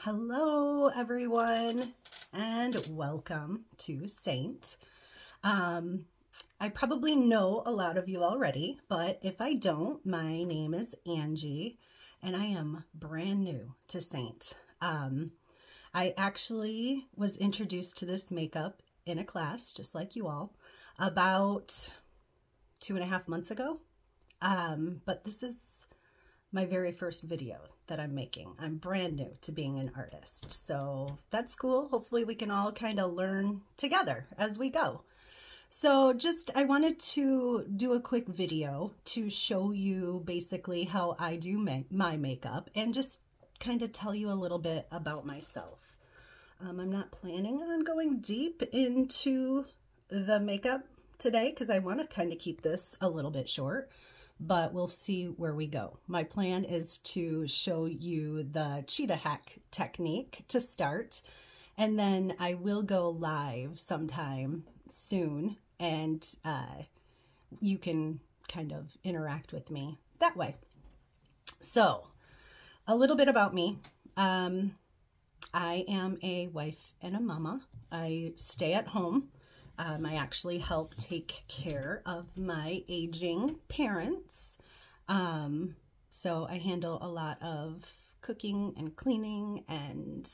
Hello everyone and welcome to SEINT. I probably know a lot of you already, but if I don't, my name is Angie and I am brand new to SEINT. I actually was introduced to this makeup in a class, just like you all, about 2.5 months ago. But this is my very first video that I'm making. I'm brand new to being an artist, so that's cool. Hopefully we can all kind of learn together as we go. So I wanted to do a quick video to show you basically how I do my makeup and just kind of tell you a little bit about myself. I'm not planning on going deep into the makeup today because I want to kind of keep this a little bit short, but we'll see where we go. My plan is to show you the cheetah hack technique to start, and then I will go live sometime soon, and you can kind of interact with me that way. So, a little bit about me. I am a wife and a mama. I stay at home. I actually help take care of my aging parents. So I handle a lot of cooking and cleaning and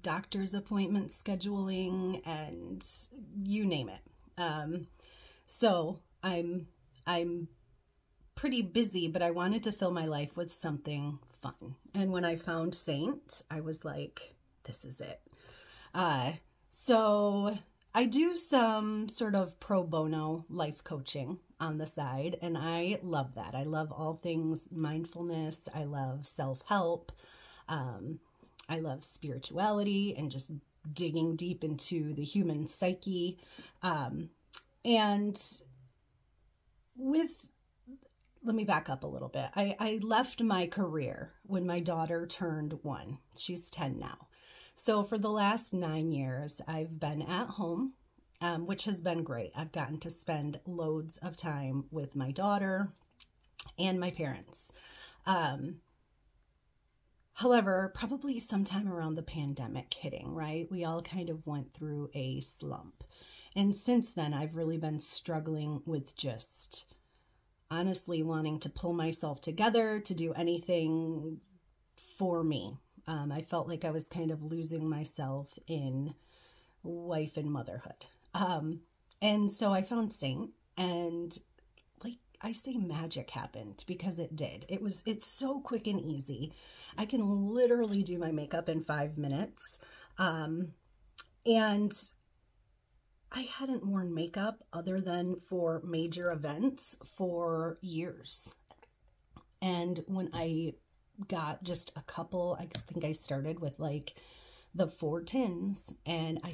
doctor's appointment scheduling and you name it. So I'm pretty busy, but I wanted to fill my life with something fun. And when I found SEINT, I was like, this is it. So I do some sort of pro bono life coaching on the side, and I love that. I love all things mindfulness. I love self-help. I love spirituality and just digging deep into the human psyche. Let me back up a little bit. I left my career when my daughter turned 1. She's 10 now. So for the last 9 years, I've been at home, which has been great. I've gotten to spend loads of time with my daughter and my parents. However, probably sometime around the pandemic hitting, right? We all kind of went through a slump. And since then, I've really been struggling with just honestly wanting to pull myself together to do anything for me. I felt like I was kind of losing myself in wife and motherhood. And so I found SEINT, and like I say, magic happened because it did. It's so quick and easy. I can literally do my makeup in 5 minutes. And I hadn't worn makeup other than for major events for years. And when I got just a couple, I think I started with like the 4 tins, and I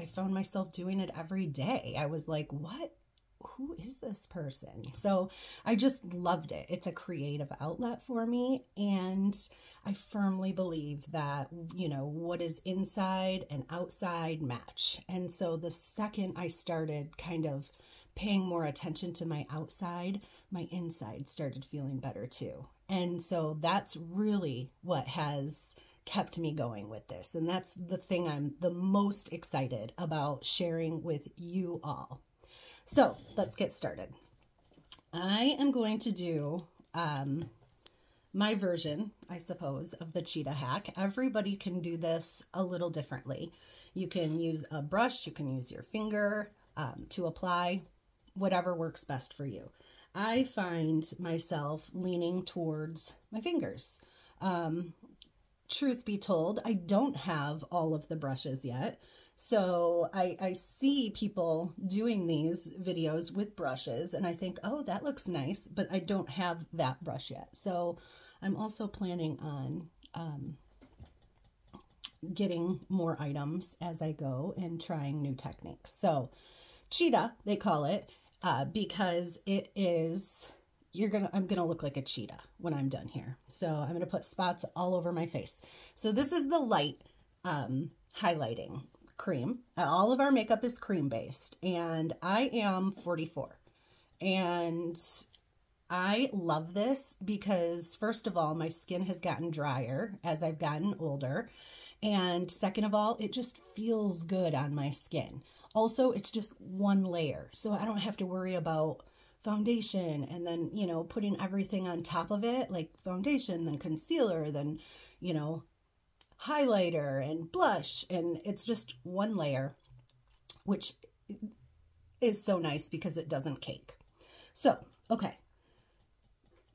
found myself doing it every day. I was like, who is this person? So I just loved it. It's a creative outlet for me. And I firmly believe that, you know, what is inside and outside match. And so the second I started kind of paying more attention to my outside, my inside started feeling better too. And so that's really what has kept me going with this. And that's the thing I'm the most excited about sharing with you all. So let's get started. I am going to do my version, I suppose, of the cheetah hack. Everybody can do this a little differently. You can use a brush, you can use your finger to apply whatever works best for you. I find myself leaning towards my fingers. Truth be told, I don't have all of the brushes yet. So I see people doing these videos with brushes and I think, oh, that looks nice, but I don't have that brush yet. So I'm also planning on getting more items as I go and trying new techniques. So cheetah, they call it, because it is, I'm gonna look like a cheetah when I'm done here. So I'm gonna put spots all over my face. So this is the light highlighting cream. All of our makeup is cream based, and I am 44, and I love this because, first of all, my skin has gotten drier as I've gotten older. And second of all, it just feels good on my skin. Also, it's just one layer, so I don't have to worry about foundation and then, you know, putting everything on top of it, like foundation, then concealer, then, you know, highlighter and blush. And it's just one layer, which is so nice because it doesn't cake. So, okay.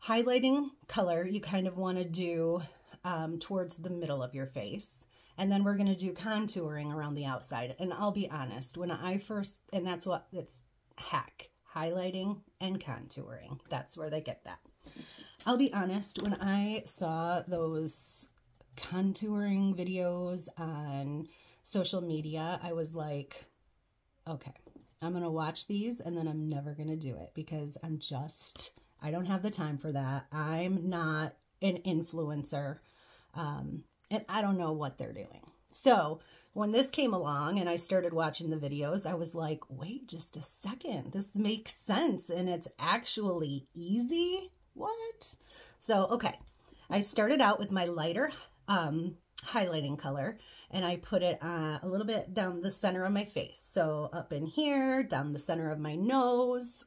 Highlighting color, you kind of want to do towards the middle of your face. And then we're going to do contouring around the outside. And I'll be honest, when I first, and that's what it's hack, highlighting and contouring. That's where they get that. I'll be honest, when I saw those contouring videos on social media, I was like, okay, I'm going to watch these and then I'm never going to do it because I don't have the time for that. I'm not an influencer. And I don't know what they're doing. So when this came along and I started watching the videos, I was like, wait just a second. This makes sense. And it's actually easy. What? So, okay. I started out with my lighter highlighting color and I put it a little bit down the center of my face. So up in here, down the center of my nose.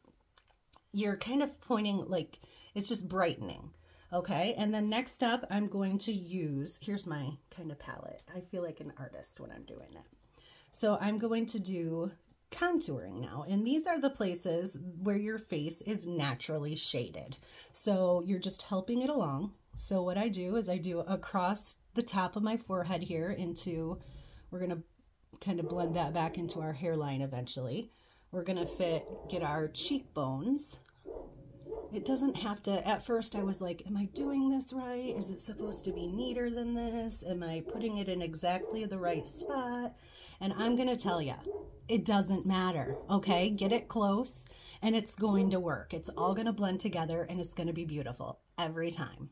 You're kind of pointing like it's just brightening. Okay, and then next up, I'm going to use, here's my kind of palette. I feel like an artist when I'm doing it. So I'm going to do contouring now. And these are the places where your face is naturally shaded. So you're just helping it along. So what I do is I do across the top of my forehead here into, we're going to kind of blend that back into our hairline eventually. We're going to get our cheekbones. It doesn't have to, at first I was like, am I doing this right? Is it supposed to be neater than this? Am I putting it in exactly the right spot? And I'm going to tell you, it doesn't matter, okay? Get it close and it's going to work. It's all going to blend together and it's going to be beautiful every time.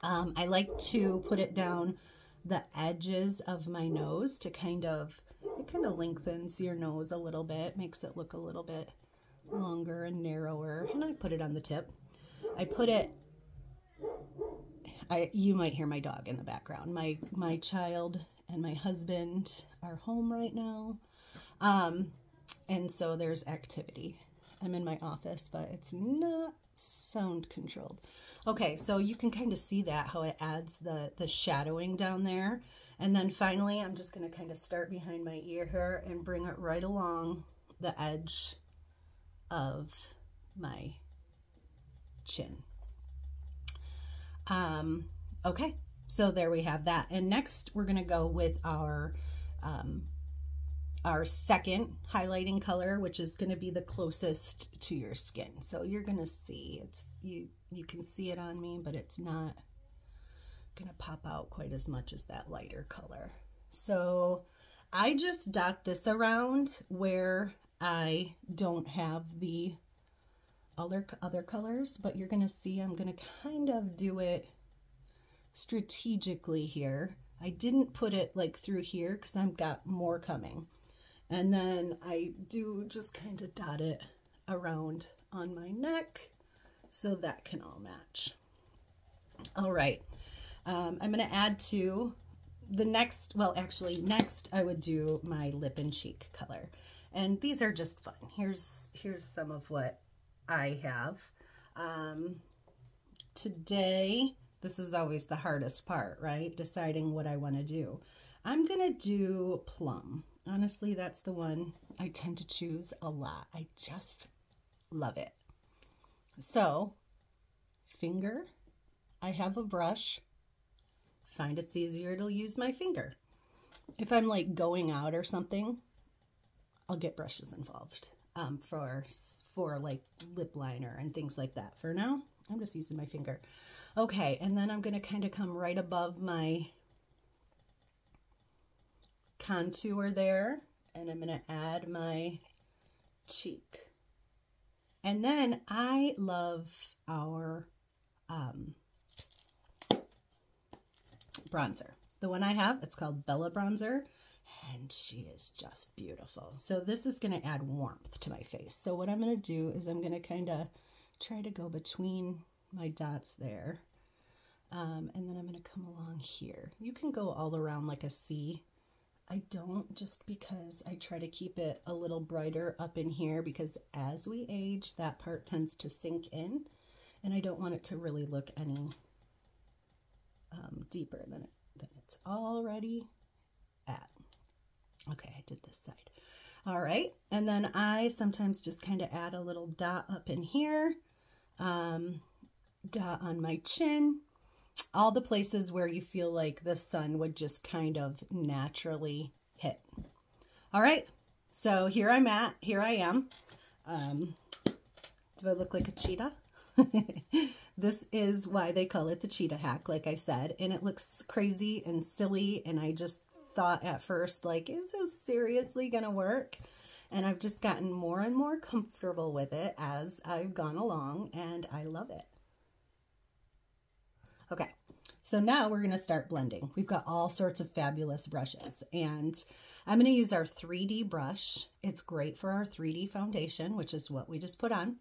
I like to put it down the edges of my nose to it kind of lengthens your nose a little bit, makes it look a little bit longer and narrower, and I put it on the tip. You might hear my dog in the background. My child and my husband are home right now, and so there's activity. I'm in my office, but it's not sound controlled. Okay, so you can kind of see that, how it adds the shadowing down there. And then finally, I'm just going to kind of start behind my ear here and bring it right along the edge of my chin. Okay, so there we have that. And next we're going to go with our second highlighting color, which is going to be the closest to your skin. So you're going to see you can see it on me, but it's not going to pop out quite as much as that lighter color. So I just dot this around where I don't have the other colors, but you're going to see I'm going to kind of do it strategically here. I didn't put it like through here because I've got more coming. And then I do just kind of dot it around on my neck so that can all match. All right. I'm going to add to the next, well, actually next I would do my lip and cheek color. And these are just fun. Here's some of what I have. Today, this is always the hardest part, right? Deciding what I want to do. I'm going to do plum. Honestly, that's the one I tend to choose a lot. I just love it. So, finger, I have a brush. Find it's easier to use my finger. If I'm like going out or something, I'll get brushes involved for like lip liner and things like that. For now, I'm just using my finger. Okay, and then I'm going to kind of come right above my contour there, and I'm going to add my cheek. And then I love our bronzer. The one I have, it's called Bella Bronzer, and she is just beautiful. So this is going to add warmth to my face. So what I'm going to do is I'm going to kind of try to go between my dots there. And then I'm going to come along here. You can go all around like a C. I don't, just because I try to keep it a little brighter up in here, because as we age, that part tends to sink in, and I don't want it to really look any deeper than it's already at. Okay, I did this side. All right, and then I sometimes just kind of add a little dot up in here, dot on my chin, all the places where you feel like the sun would just kind of naturally hit. All right, so here I am. Do I look like a cheetah? This is why they call it the cheetah hack, like I said, and it looks crazy and silly, and I just thought at first, like, is this seriously gonna work? And I've just gotten more and more comfortable with it as I've gone along, and I love it. Okay, so now we're gonna start blending. We've got all sorts of fabulous brushes, and I'm gonna use our 3D brush. It's great for our 3D foundation, which is what we just put on.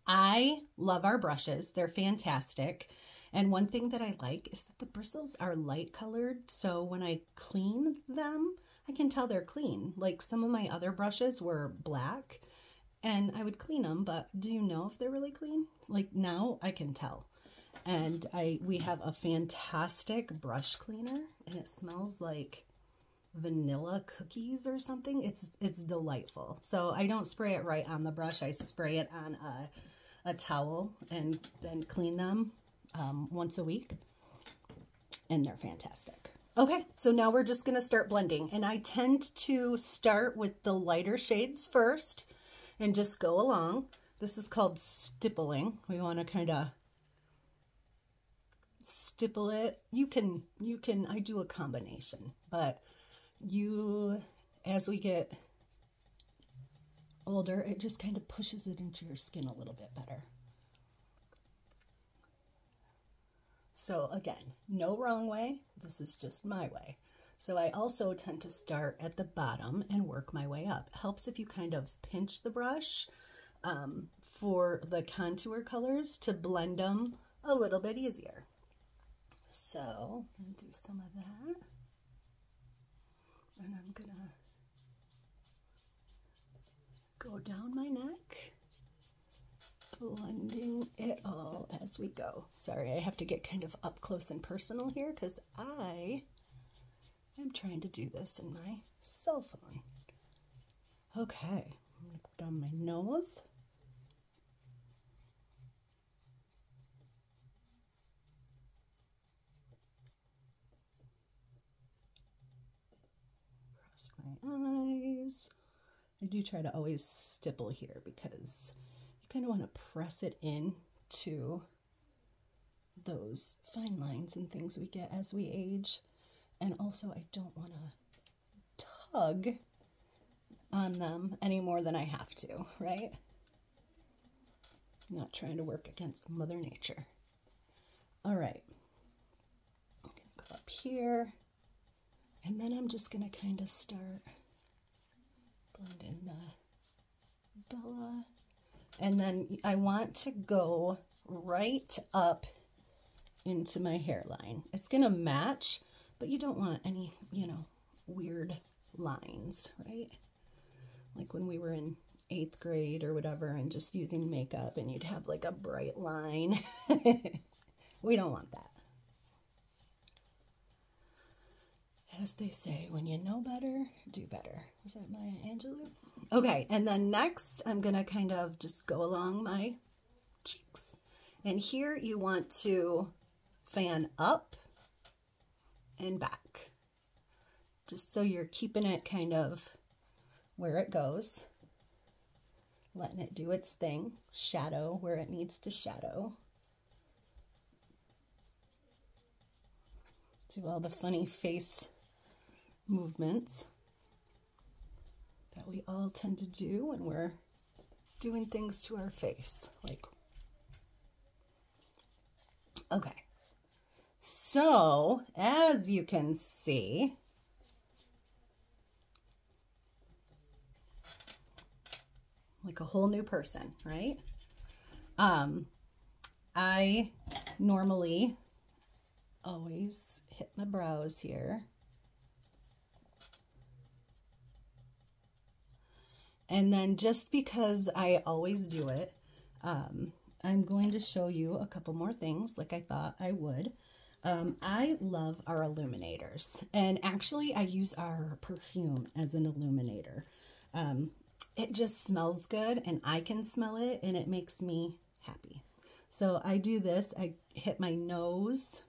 I love our brushes. They're fantastic. And one thing that I like is that the bristles are light colored. So when I clean them, I can tell they're clean. Like some of my other brushes were black and I would clean them, but do you know if they're really clean? Like now I can tell. And we have a fantastic brush cleaner, and it smells like vanilla cookies or something. It's delightful. So I don't spray it right on the brush. I spray it on a towel and then clean them once a week, and they're fantastic. Okay, so now we're just going to start blending, and I tend to start with the lighter shades first and just go along. This is called stippling. We want to kind of stipple it. You can, I do a combination, but as we get older, it just kind of pushes it into your skin a little bit better. So again, no wrong way. This is just my way. So I also tend to start at the bottom and work my way up. It helps if you kind of pinch the brush for the contour colors to blend them a little bit easier. So I'm going to do some of that. And I'm going to go down my neck, blending it all as we go. Sorry, I have to get kind of up close and personal here because I am trying to do this in my cell phone. Okay, I'm going to go down my nose. Across my eyes. I do try to always stipple here because you kind of want to press it in to those fine lines and things we get as we age. And also I don't want to tug on them any more than I have to, right? I'm not trying to work against Mother Nature. All right, I'm going to go up here, and then I'm just going to kind of start blend in the Bella, and then I want to go right up into my hairline. It's gonna match, but you don't want any, weird lines, right? Like when we were in 8th grade or whatever and just using makeup and you'd have like a bright line. We don't want that. As they say, when you know better, do better. Was that Maya Angelou? Okay, and then next I'm going to kind of just go along my cheeks. And here you want to fan up and back. Just so you're keeping it kind of where it goes. Letting it do its thing. Shadow where it needs to shadow. Do all the funny face movements that we all tend to do when we're doing things to our face. Like, okay. So, as you can see, like a whole new person, right? I normally always hit my brows here. And then just because I always do it, I'm going to show you a couple more things like I thought I would. I love our illuminators, and actually I use our perfume as an illuminator. It just smells good and I can smell it and it makes me happy. So I do this, I hit my nose,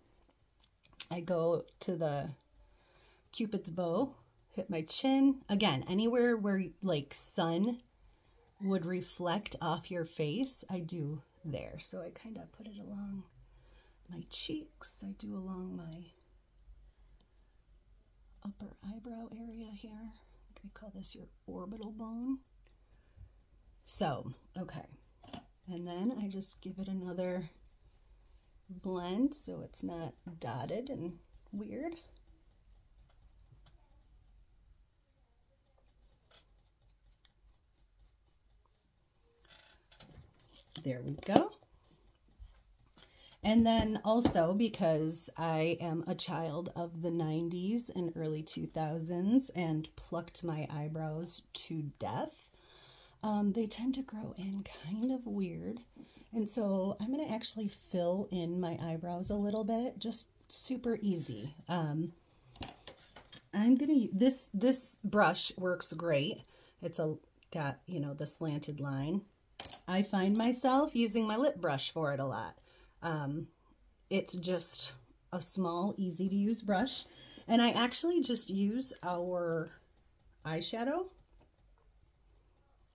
I go to the Cupid's bow, hit my chin, again, anywhere where like sun would reflect off your face, I do there. So I kind of put it along my cheeks, I do along my upper eyebrow area here. They call this your orbital bone. So, okay. And then I just give it another blend so it's not dotted and weird. There we go. And then also, because I am a child of the 90s and early 2000s and plucked my eyebrows to death, they tend to grow in kind of weird. And so I'm going to actually fill in my eyebrows a little bit, just super easy. I'm going to, this brush works great. It's got, you know, the slanted line. I find myself using my lip brush for it a lot. It's just a small, easy to use brush. And I actually just use our eyeshadow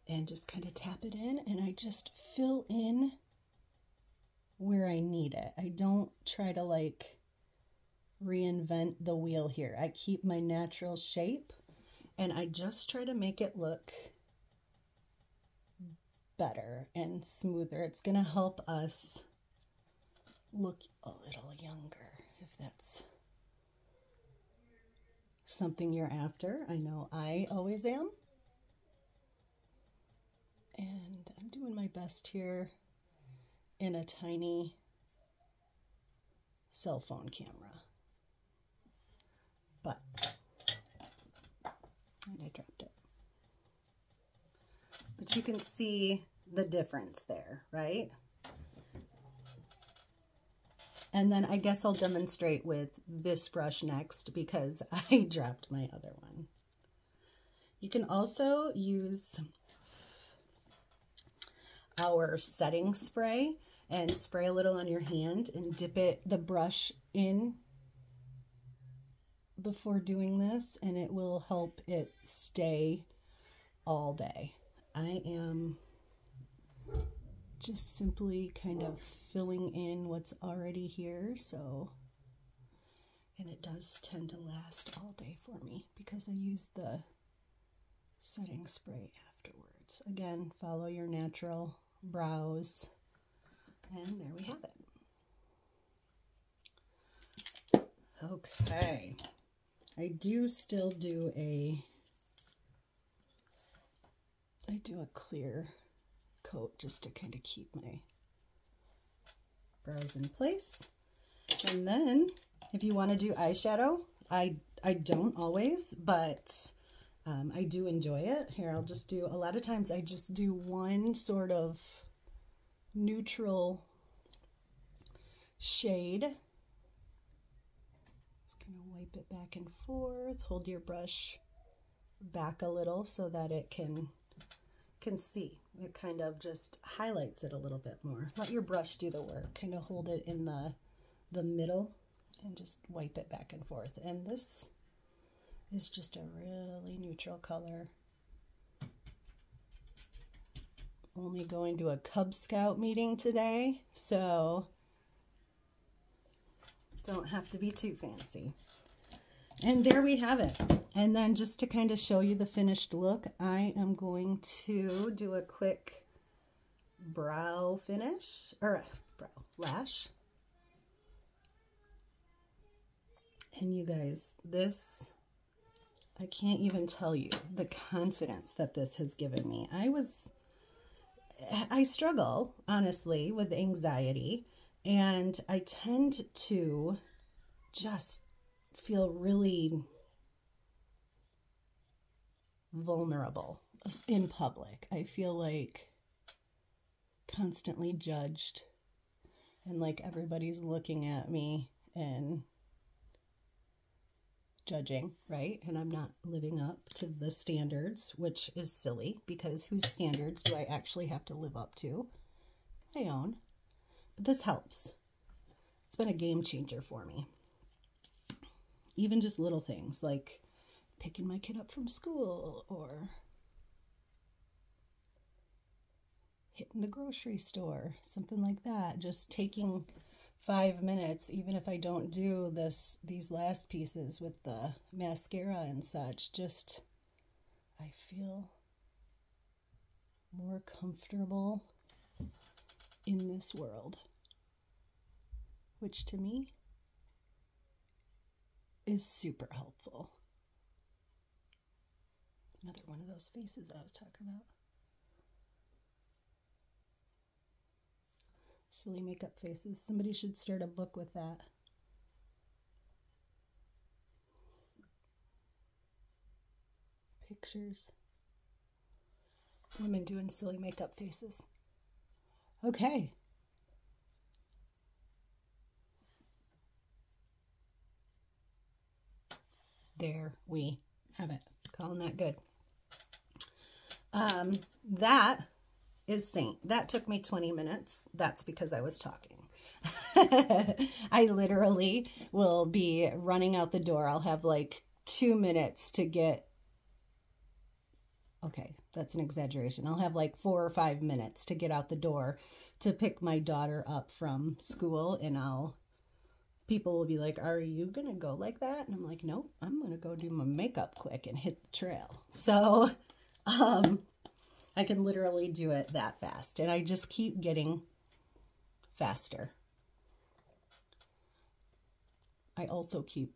and just kind of tap it in, and I just fill in where I need it. I don't try to like reinvent the wheel here. I keep my natural shape and I just try to make it look better and smoother. It's going to help us look a little younger, if that's something you're after. I know I always am. And I'm doing my best here in a tiny cell phone camera. But, and I dropped it. But you can see the difference there, right? And then I guess I'll demonstrate with this brush next because I dropped my other one. You can also use our setting spray and spray a little on your hand and dip the brush in before doing this, and it will help it stay all day. I am just simply kind of filling in what's already here, so, and it does tend to last all day for me because I use the setting spray afterwards. Again, follow your natural brows, and there we have it. Okay, I do still do a clear coat just to kind of keep my brows in place. And then if you want to do eyeshadow, I don't always, but I do enjoy it. Here, I'll just do, a lot of times I just do one sort of neutral shade. Just kind of wipe it back and forth. Hold your brush back a little so that it can see. It kind of just highlights it a little bit more. Let your brush do the work. Kind of hold it in the middle and just wipe it back and forth. And this is just a really neutral color. Only going to a Cub Scout meeting today, so don't have to be too fancy. And there we have it. And then just to kind of show you the finished look, I am going to do a quick brow finish, or brow lash. And you guys, this, I can't even tell you the confidence that this has given me. I struggle, honestly, with anxiety, and I tend to just feel really vulnerable in public. I feel like constantly judged and like everybody's looking at me and judging, right? And I'm not living up to the standards, which is silly because whose standards do I actually have to live up to? My own. But this helps. It's been a game changer for me. Even just little things like picking my kid up from school or hitting the grocery store, something like that. Just taking 5 minutes, even if I don't do these last pieces with the mascara and such, just I feel more comfortable in this world, which to me is super helpful. Another one of those faces I was talking about. Silly makeup faces. Somebody should start a book with that. Pictures. Women doing silly makeup faces. Okay. There we have it. Calling that good. That is Saint. That took me 20 minutes. That's because I was talking. I literally will be running out the door. I'll have like 2 minutes to get, okay, that's an exaggeration. I'll have like 4 or 5 minutes to get out the door to pick my daughter up from school, and people will be like, are you going to go like that? And I'm like, nope, I'm going to go do my makeup quick and hit the trail. So, I can literally do it that fast, and I just keep getting faster. I also keep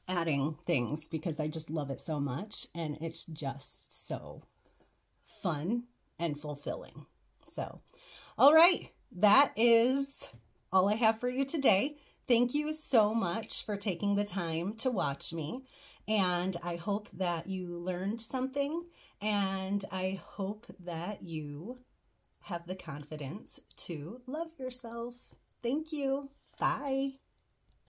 adding things because I just love it so much, and it's just so fun and fulfilling. So, all right, that is all I have for you today. Thank you so much for taking the time to watch me. And I hope that you learned something, and I hope that you have the confidence to love yourself. Thank you. Bye.